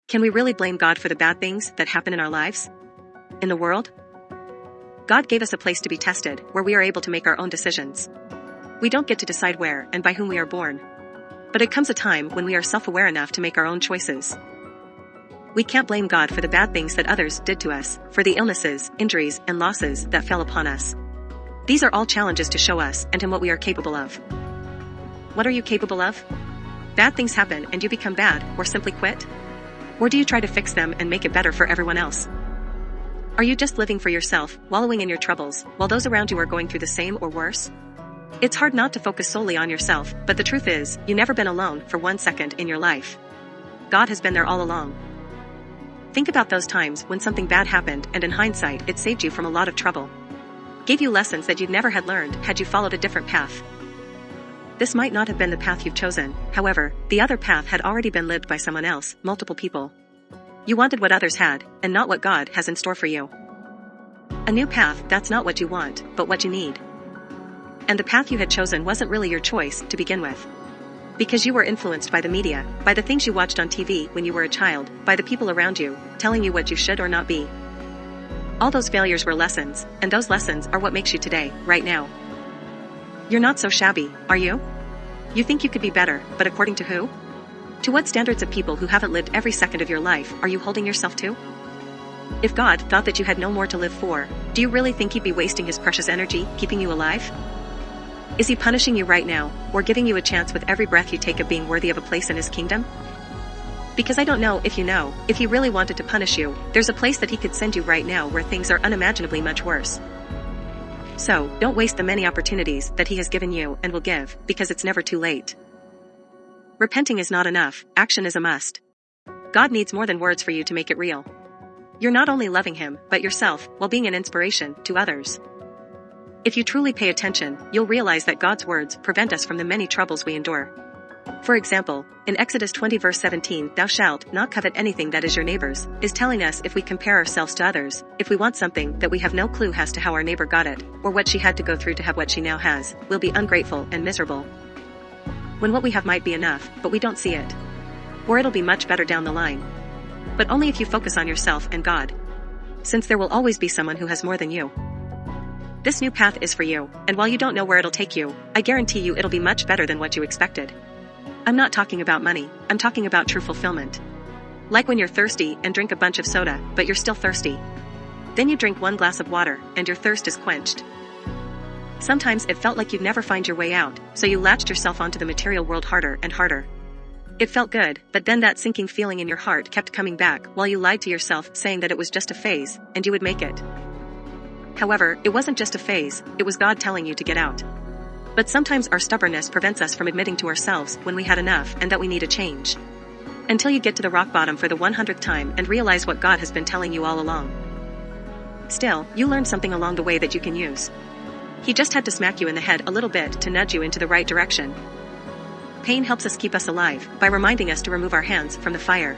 Can we really blame God for the bad things that happen in our lives? In the world? God gave us a place to be tested, where we are able to make our own decisions. We don't get to decide where and by whom we are born. But it comes a time when we are self-aware enough to make our own choices. We can't blame God for the bad things that others did to us, for the illnesses, injuries, and losses that fell upon us. These are all challenges to show us and in what we are capable of. What are you capable of? Bad things happen and you become bad, or simply quit? Or do you try to fix them and make it better for everyone else? Are you just living for yourself, wallowing in your troubles, while those around you are going through the same or worse? It's hard not to focus solely on yourself, but the truth is, you've never been alone for 1 second in your life. God has been there all along. Think about those times when something bad happened and in hindsight it saved you from a lot of trouble. Gave you lessons that you'd never had learned had you followed a different path. This might not have been the path you've chosen, however, the other path had already been lived by someone else, multiple people. You wanted what others had, and not what God has in store for you. A new path, that's not what you want, but what you need. And the path you had chosen wasn't really your choice to begin with. Because you were influenced by the media, by the things you watched on TV when you were a child, by the people around you, telling you what you should or not be. All those failures were lessons, and those lessons are what makes you today, right now. You're not so shabby, are you? You think you could be better, but according to who? To what standards of people who haven't lived every second of your life are you holding yourself to? If God thought that you had no more to live for, do you really think He'd be wasting His precious energy keeping you alive? Is He punishing you right now, or giving you a chance with every breath you take of being worthy of a place in His kingdom? Because I don't know if you know, if He really wanted to punish you, there's a place that He could send you right now where things are unimaginably much worse. So, don't waste the many opportunities that He has given you and will give, because it's never too late. Repenting is not enough, action is a must. God needs more than words for you to make it real. You're not only loving Him, but yourself, while being an inspiration to others. If you truly pay attention, you'll realize that God's words prevent us from the many troubles we endure. For example, in Exodus 20 verse 17, "Thou shalt not covet anything that is your neighbor's," is telling us if we compare ourselves to others, if we want something that we have no clue as to how our neighbor got it, or what she had to go through to have what she now has, we'll be ungrateful and miserable. When what we have might be enough, but we don't see it. Or it'll be much better down the line. But only if you focus on yourself and God. Since there will always be someone who has more than you. This new path is for you, and while you don't know where it'll take you, I guarantee you it'll be much better than what you expected. I'm not talking about money, I'm talking about true fulfillment. Like when you're thirsty and drink a bunch of soda, but you're still thirsty. Then you drink 1 glass of water, and your thirst is quenched. Sometimes it felt like you'd never find your way out, so you latched yourself onto the material world harder and harder. It felt good, but then that sinking feeling in your heart kept coming back while you lied to yourself saying that it was just a phase, and you would make it. However, it wasn't just a phase, it was God telling you to get out. But sometimes our stubbornness prevents us from admitting to ourselves when we had enough and that we need a change. Until you get to the rock bottom for the 100th time and realize what God has been telling you all along. Still, you learned something along the way that you can use. He just had to smack you in the head a little bit to nudge you into the right direction. Pain helps us keep us alive by reminding us to remove our hands from the fire.